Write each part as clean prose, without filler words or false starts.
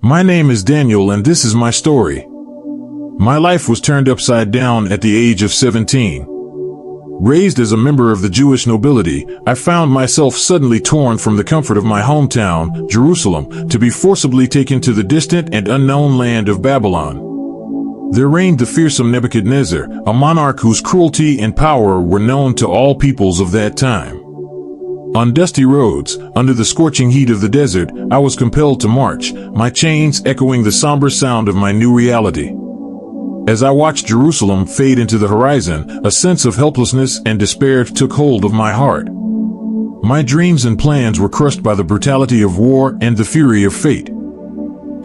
My name is Daniel and this is my story. My life was turned upside down at the age of 17. Raised as a member of the Jewish nobility, I found myself suddenly torn from the comfort of my hometown, Jerusalem, to be forcibly taken to the distant and unknown land of Babylon. There reigned the fearsome Nebuchadnezzar, a monarch whose cruelty and power were known to all peoples of that time. On dusty roads, under the scorching heat of the desert, I was compelled to march, my chains echoing the somber sound of my new reality. As I watched Jerusalem fade into the horizon, a sense of helplessness and despair took hold of my heart. My dreams and plans were crushed by the brutality of war and the fury of fate.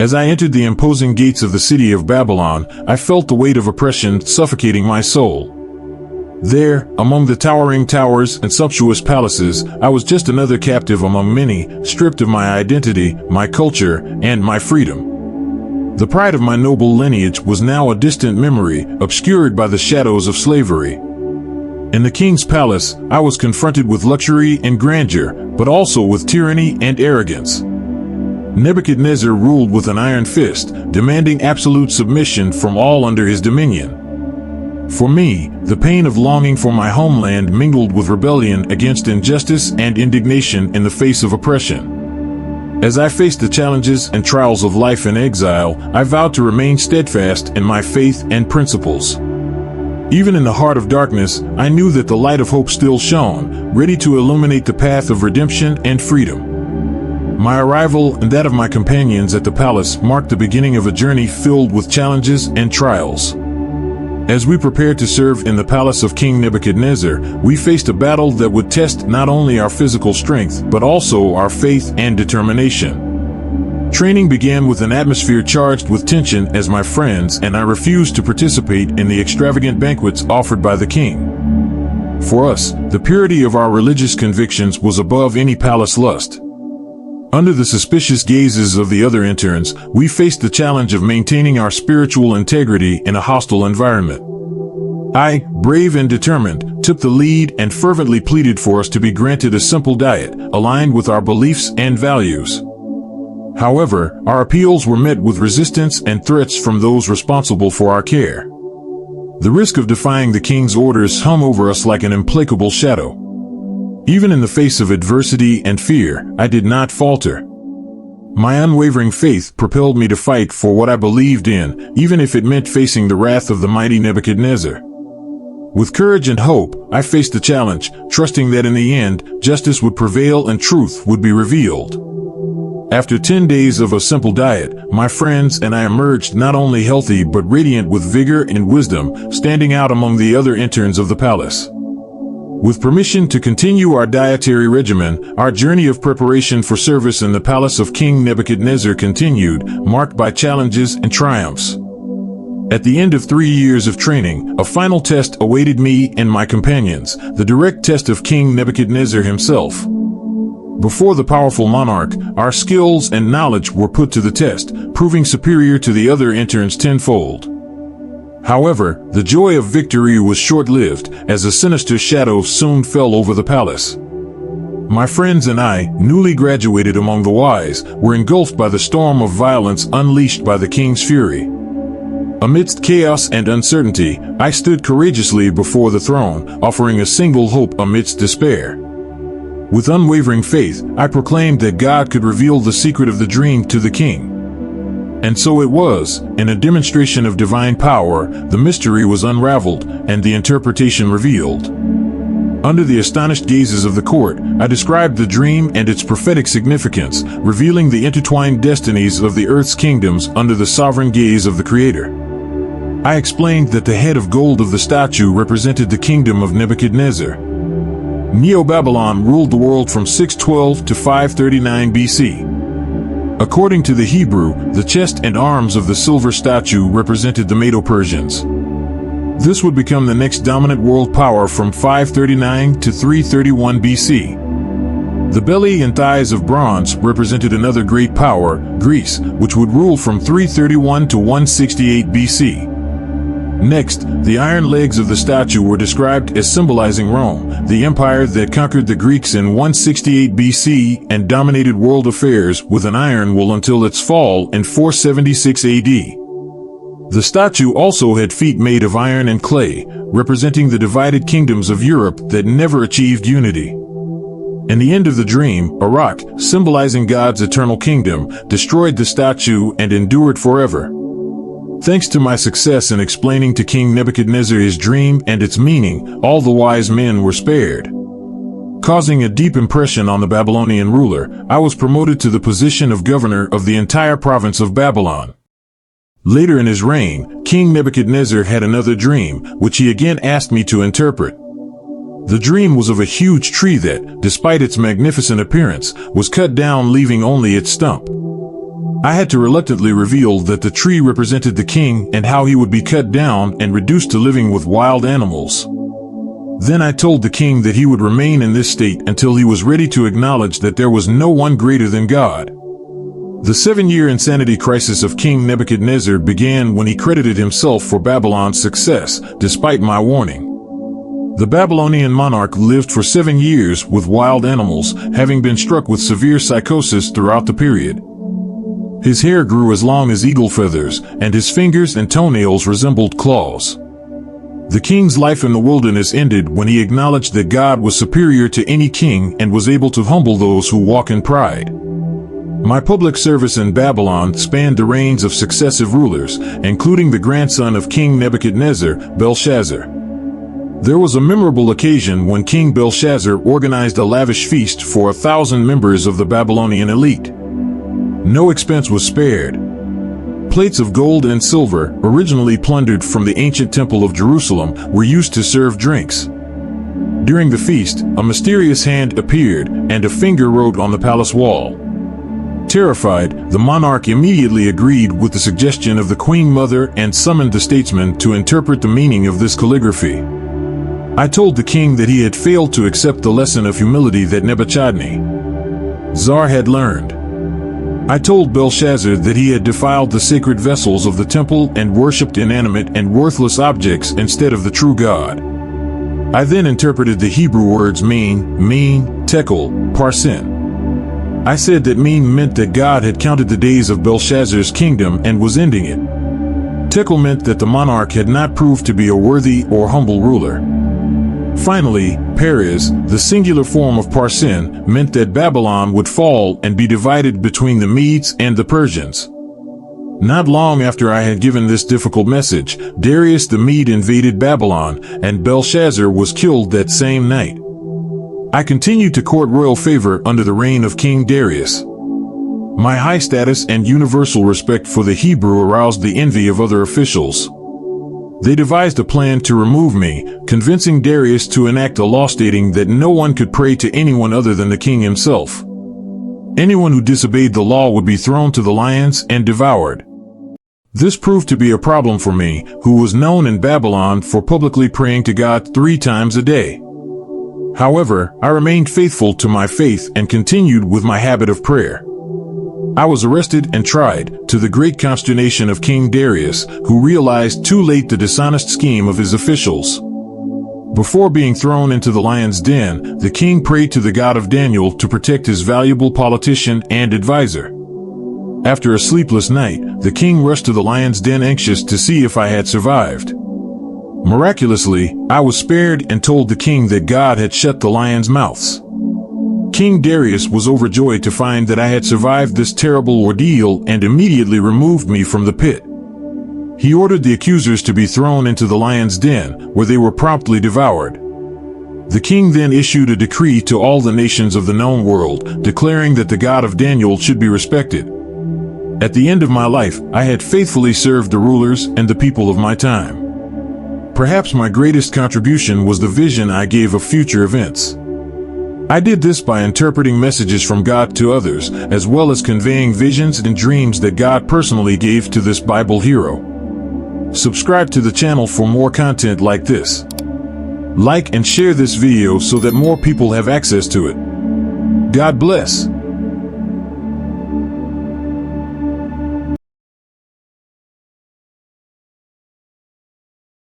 As I entered the imposing gates of the city of Babylon, I felt the weight of oppression suffocating my soul. There, among the towering towers and sumptuous palaces, I was just another captive among many, stripped of my identity, my culture, and my freedom. The pride of my noble lineage was now a distant memory, obscured by the shadows of slavery. In the king's palace, I was confronted with luxury and grandeur, but also with tyranny and arrogance. Nebuchadnezzar ruled with an iron fist, demanding absolute submission from all under his dominion. For me, the pain of longing for my homeland mingled with rebellion against injustice and indignation in the face of oppression. As I faced the challenges and trials of life in exile, I vowed to remain steadfast in my faith and principles. Even in the heart of darkness, I knew that the light of hope still shone, ready to illuminate the path of redemption and freedom. My arrival and that of my companions at the palace marked the beginning of a journey filled with challenges and trials. As we prepared to serve in the palace of King Nebuchadnezzar, we faced a battle that would test not only our physical strength, but also our faith and determination. Training began with an atmosphere charged with tension as my friends and I refused to participate in the extravagant banquets offered by the king. For us, the purity of our religious convictions was above any palace lust. Under the suspicious gazes of the other interns, we faced the challenge of maintaining our spiritual integrity in a hostile environment. I, brave and determined, took the lead and fervently pleaded for us to be granted a simple diet, aligned with our beliefs and values. However, our appeals were met with resistance and threats from those responsible for our care. The risk of defying the king's orders hung over us like an implacable shadow. Even in the face of adversity and fear, I did not falter. My unwavering faith propelled me to fight for what I believed in, even if it meant facing the wrath of the mighty Nebuchadnezzar. With courage and hope, I faced the challenge, trusting that in the end, justice would prevail and truth would be revealed. After 10 days of a simple diet, my friends and I emerged not only healthy but radiant with vigor and wisdom, standing out among the other interns of the palace. With permission to continue our dietary regimen, our journey of preparation for service in the palace of King Nebuchadnezzar continued, marked by challenges and triumphs. At the end of 3 years of training, a final test awaited me and my companions, the direct test of King Nebuchadnezzar himself. Before the powerful monarch, our skills and knowledge were put to the test, proving superior to the other interns tenfold. However, the joy of victory was short-lived, as a sinister shadow soon fell over the palace. My friends and I, newly graduated among the wise, were engulfed by the storm of violence unleashed by the king's fury. Amidst chaos and uncertainty, I stood courageously before the throne, offering a single hope amidst despair. With unwavering faith, I proclaimed that God could reveal the secret of the dream to the king. And so it was, in a demonstration of divine power, the mystery was unraveled and the interpretation revealed. Under the astonished gazes of the court, I described the dream and its prophetic significance, revealing the intertwined destinies of the earth's kingdoms under the sovereign gaze of the Creator. I explained that the head of gold of the statue represented the kingdom of Nebuchadnezzar. Neo-Babylon ruled the world from 612 to 539 BC. According to the Hebrew, the chest and arms of the silver statue represented the Medo-Persians. This would become the next dominant world power from 539 to 331 BC. The belly and thighs of bronze represented another great power, Greece, which would rule from 331 to 168 BC. Next, the iron legs of the statue were described as symbolizing Rome, the empire that conquered the Greeks in 168 BC and dominated world affairs with an iron will until its fall in 476 AD. The statue also had feet made of iron and clay, representing the divided kingdoms of Europe that never achieved unity. In the end of the dream, a rock, symbolizing God's eternal kingdom, destroyed the statue and endured forever. Thanks to my success in explaining to King Nebuchadnezzar his dream and its meaning, all the wise men were spared. Causing a deep impression on the Babylonian ruler, I was promoted to the position of governor of the entire province of Babylon. Later in his reign, King Nebuchadnezzar had another dream, which he again asked me to interpret. The dream was of a huge tree that, despite its magnificent appearance, was cut down, leaving only its stump. I had to reluctantly reveal that the tree represented the king and how he would be cut down and reduced to living with wild animals. Then I told the king that he would remain in this state until he was ready to acknowledge that there was no one greater than God. The 7-year insanity crisis of King Nebuchadnezzar began when he credited himself for Babylon's success, despite my warning. The Babylonian monarch lived for 7 years with wild animals, having been struck with severe psychosis throughout the period. His hair grew as long as eagle feathers, and his fingers and toenails resembled claws. The king's life in the wilderness ended when he acknowledged that God was superior to any king and was able to humble those who walk in pride. My public service in Babylon spanned the reigns of successive rulers, including the grandson of King Nebuchadnezzar, Belshazzar. There was a memorable occasion when King Belshazzar organized a lavish feast for 1,000 members of the Babylonian elite. No expense was spared. Plates of gold and silver, originally plundered from the ancient temple of Jerusalem, were used to serve drinks. During the feast, a mysterious hand appeared, and a finger wrote on the palace wall. Terrified, the monarch immediately agreed with the suggestion of the queen mother and summoned the statesman to interpret the meaning of this calligraphy. I told the king that he had failed to accept the lesson of humility that Nebuchadnezzar had learned. I told Belshazzar that he had defiled the sacred vessels of the temple and worshipped inanimate and worthless objects instead of the true God. I then interpreted the Hebrew words mean, tekel, parsin. I said that mean meant that God had counted the days of Belshazzar's kingdom and was ending it. Tekel meant that the monarch had not proved to be a worthy or humble ruler. Finally, Peres, the singular form of Parsin, meant that Babylon would fall and be divided between the Medes and the Persians. Not long after I had given this difficult message, Darius the Mede invaded Babylon, and Belshazzar was killed that same night. I continued to court royal favor under the reign of King Darius. My high status and universal respect for the Hebrew aroused the envy of other officials. They devised a plan to remove me, convincing Darius to enact a law stating that no one could pray to anyone other than the king himself. Anyone who disobeyed the law would be thrown to the lions and devoured. This proved to be a problem for me, who was known in Babylon for publicly praying to God 3 times a day. However, I remained faithful to my faith and continued with my habit of prayer. I was arrested and tried, to the great consternation of King Darius, who realized too late the dishonest scheme of his officials. Before being thrown into the lion's den, the king prayed to the God of Daniel to protect his valuable politician and advisor. After a sleepless night, the king rushed to the lion's den anxious to see if I had survived. Miraculously, I was spared and told the king that God had shut the lions' mouths. King Darius was overjoyed to find that I had survived this terrible ordeal and immediately removed me from the pit. He ordered the accusers to be thrown into the lion's den, where they were promptly devoured. The king then issued a decree to all the nations of the known world, declaring that the God of Daniel should be respected. At the end of my life, I had faithfully served the rulers and the people of my time. Perhaps my greatest contribution was the vision I gave of future events. I did this by interpreting messages from God to others, as well as conveying visions and dreams that God personally gave to this Bible hero. Subscribe to the channel for more content like this. Like and share this video so that more people have access to it. God bless.